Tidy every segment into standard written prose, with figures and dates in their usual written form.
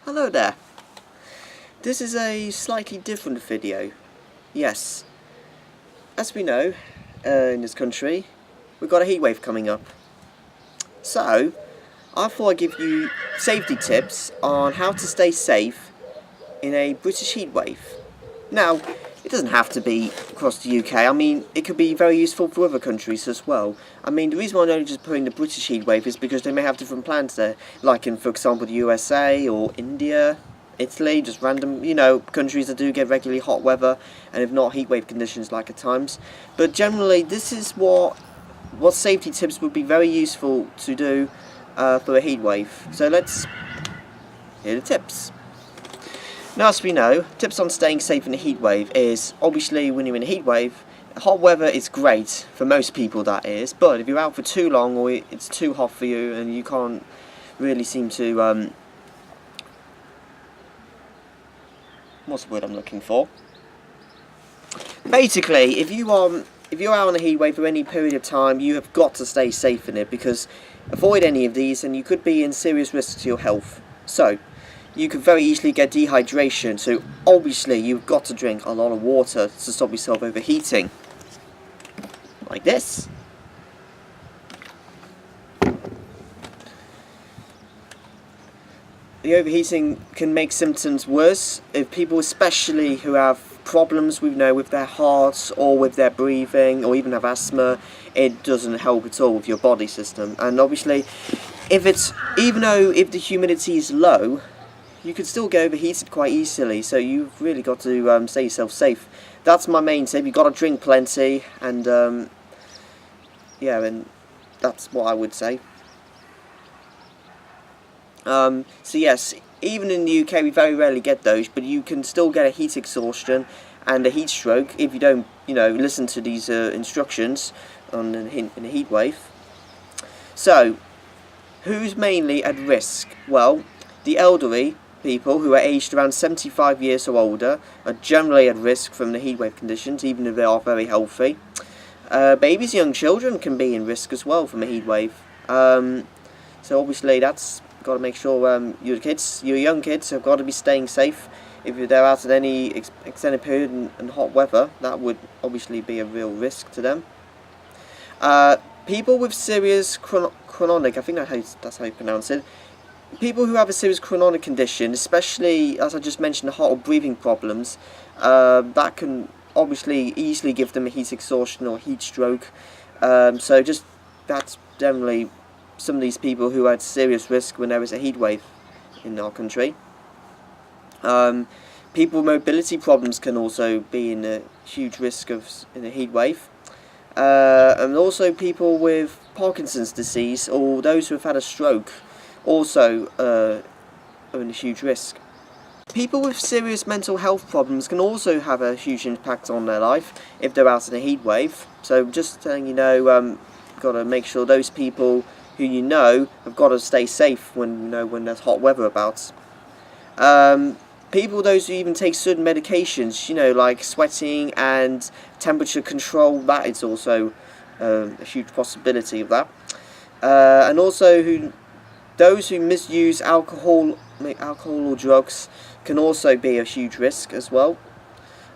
Hello there. This is a slightly different video. Yes, as we know, in this country, we've got a heatwave coming up. So, I thought I'd give you safety tips on how to stay safe in a British heatwave. Now, it doesn't have to be across the UK. I mean, it could be very useful for other countries as well. I mean, the reason why I'm only just putting the British heatwave is because they may have different plans there, like in, for example, the USA or India, Italy, just random, countries that do get regularly hot weather, and if not, heatwave conditions like at times. But generally, this is what safety tips would be very useful to do for a heatwave. So let's hear the tips. Now, as we know, tips on staying safe in a heatwave is, obviously, when you're in a heatwave, hot weather is great, for most people that is, but if you're out for too long or it's too hot for you and you can't really seem to, what's the word I'm looking for? Basically, if you're out on a heatwave for any period of time, you have got to stay safe in it, because avoid any of these and you could be in serious risk to your health. So, you could very easily get dehydration, so obviously you've got to drink a lot of water to stop yourself overheating. Like this. The overheating can make symptoms worse if people, especially who have problems with their hearts or with their breathing or even have asthma. It doesn't help at all with your body system. And obviously, if the humidity is low, you could still get overheated quite easily, so you've really got to stay yourself safe. That's my main tip. You've got to drink plenty, and and that's what I would say. So yes, even in the UK we very rarely get those, but you can still get a heat exhaustion and a heat stroke if you don't, listen to these instructions in a heat wave. So, who's mainly at risk? Well, the elderly people who are aged around 75 years or older are generally at risk from the heatwave conditions, even if they are very healthy. Babies, young children can be in risk as well from a heatwave. So obviously that's got to make sure your young kids have got to be staying safe. If they're out at any extended period in hot weather, that would obviously be a real risk to them. People with serious chronic, I think that's how you pronounce it. People who have a serious chronic condition, especially, as I just mentioned, the heart or breathing problems, that can obviously easily give them a heat exhaustion or heat stroke. So that's generally some of these people who are at serious risk when there is a heat wave in our country. People with mobility problems can also be in a huge risk in a heat wave. And also people with Parkinson's disease or those who have had a stroke also are in a huge risk. People with serious mental health problems can also have a huge impact on their life if they're out in a heat wave. So just letting got to make sure those people who have got to stay safe when there's hot weather about. Those who even take certain medications, like sweating and temperature control, that is also a huge possibility of that. And also those who misuse alcohol or drugs can also be a huge risk as well.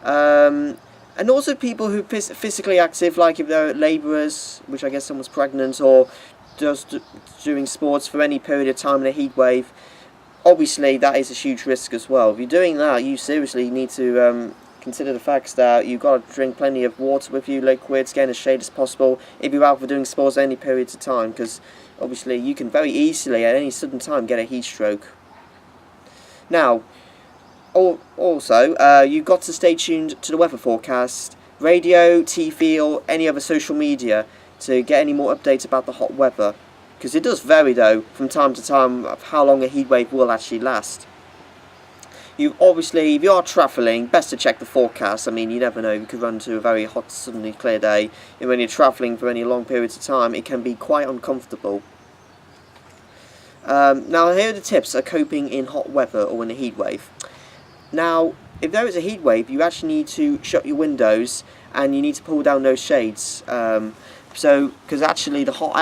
And also people who are physically active, like if they're labourers, which I guess someone's pregnant, or just doing sports for any period of time in a heat wave, obviously that is a huge risk as well. If you're doing that, you seriously need to consider the facts that you've got to drink plenty of water with you, liquids, get in as shade as possible if you're out for doing sports any periods of time, because obviously you can very easily at any sudden time get a heat stroke. Now, also, you've got to stay tuned to the weather forecast, radio, TV or any other social media to get any more updates about the hot weather, because it does vary though from time to time of how long a heat wave will actually last. If you are travelling, best to check the forecast. I mean, you never know, you could run into a very hot, suddenly clear day, and when you're travelling for any long periods of time, it can be quite uncomfortable. Now, here are the tips for coping in hot weather or in a heat wave. Now, if there is a heat wave, you actually need to shut your windows and you need to pull down those shades. Because actually the hot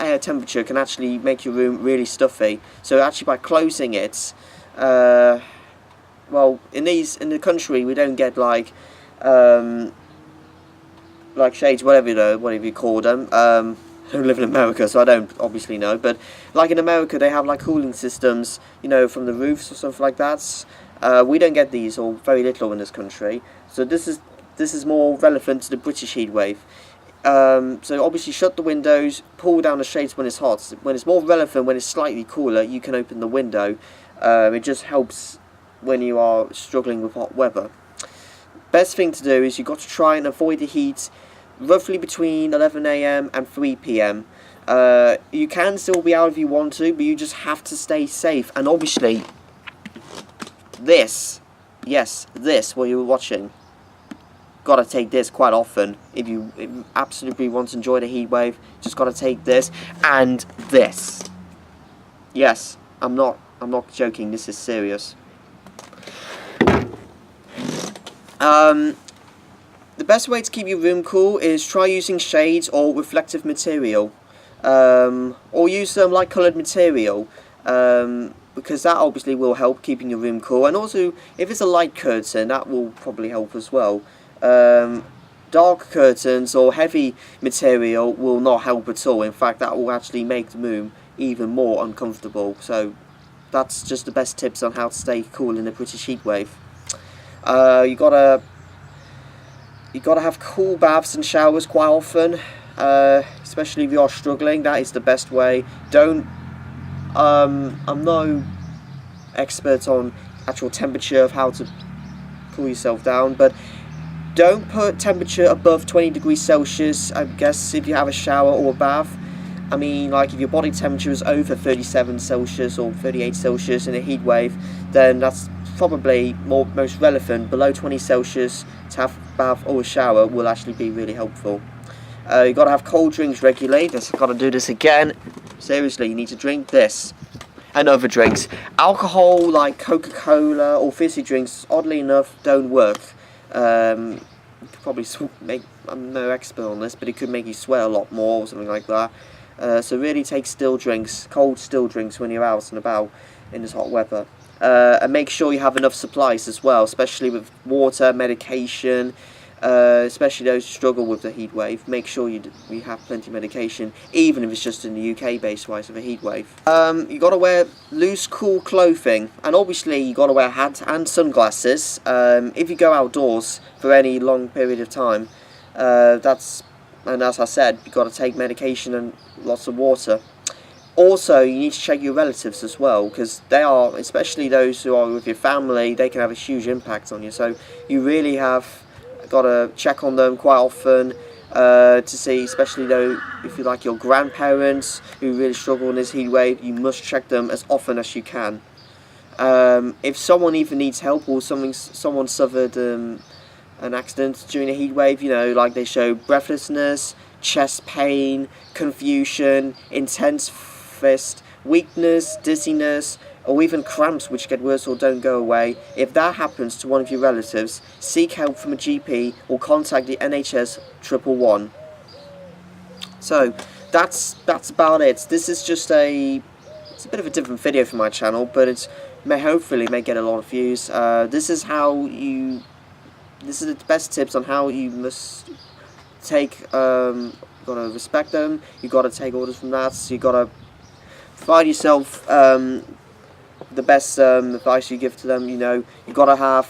air temperature can actually make your room really stuffy. So actually by closing it, well, in the country we don't get like shades, whatever you call them. I don't live in America, so I don't obviously know. But like in America, they have like cooling systems, from the roofs or something like that. We don't get these, or very little, in this country. So this is more relevant to the British heatwave. So obviously shut the windows, pull down the shades when it's hot. When it's more relevant, when it's slightly cooler, you can open the window. It just helps when you are struggling with hot weather. Best thing to do is you've got to try and avoid the heat roughly between 11 AM and 3 PM. You can still be out if you want to, but you just have to stay safe. And obviously, this, what you're watching, gotta take this quite often. If you absolutely want to enjoy the heat wave, just gotta take this and this. Yes, I'm not joking. This is serious. The best way to keep your room cool is try using shades or reflective material, or use some light coloured material, because that obviously will help keeping your room cool. And also, if it's a light curtain, that will probably help as well. Dark curtains or heavy material will not help at all. In fact, that will actually make the room even more uncomfortable. So that's just the best tips on how to stay cool in the British heatwave. You gotta have cool baths and showers quite often, especially if you are struggling. That is the best way. I'm no expert on actual temperature of how to cool yourself down, but don't put temperature above 20 degrees Celsius, I guess, if you have a shower or a bath. I mean, like, if your body temperature is over 37 Celsius or 38 Celsius in a heat wave, then that's probably most relevant. Below 20 Celsius to have a bath or a shower will actually be really helpful. You've got to have cold drinks regularly. I've got to do this again. Seriously, you need to drink this and other drinks. Alcohol like Coca-Cola or fizzy drinks, oddly enough, don't work. You could probably I'm no expert on this, but it could make you sweat a lot more or something like that. So really take still drinks, cold still drinks, when you're out and about in this hot weather. And make sure you have enough supplies as well, especially with water, medication, especially those who struggle with the heat wave. Make sure you have plenty of medication, even if it's just in the UK base wise of a heat wave. You got to wear loose, cool clothing, and obviously you got to wear hats and sunglasses if you go outdoors for any long period of time. And as I said, you got to take medication and lots of water. Also, you need to check your relatives as well, because they are, especially those who are with your family, they can have a huge impact on you. So you really have got to check on them quite often to see, especially though if you like your grandparents who really struggle in this heat wave, you must check them as often as you can. If someone even needs help, or someone suffered an accident during a heat wave, like they show breathlessness, chest pain, confusion, intense fist, weakness, dizziness, or even cramps which get worse or don't go away. If that happens to one of your relatives, seek help from a GP or contact the NHS 111. So that's about it. This is just it's a bit of a different video for my channel, but it hopefully may get a lot of views. This is the best tips on how you must take. You gotta respect them. You gotta take orders from that. So you gotta provide yourself the best advice you give to them. You gotta have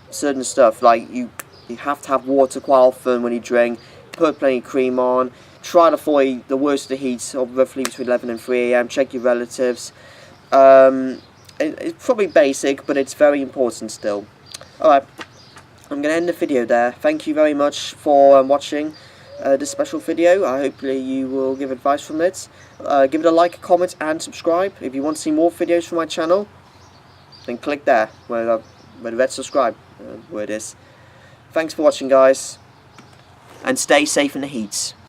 certain stuff, like you have to have water quite often when you drink. Put plenty of cream on. Try to avoid the worst of the heat, of roughly between 11 and 3 AM. Check your relatives. It's probably basic, but it's very important still. Alright, I'm going to end the video there. Thank you very much for watching this special video. Hopefully you will give advice from it. Give it a like, comment and subscribe. If you want to see more videos from my channel, then click there where the red subscribe word is. Thanks for watching, guys, and stay safe in the heat.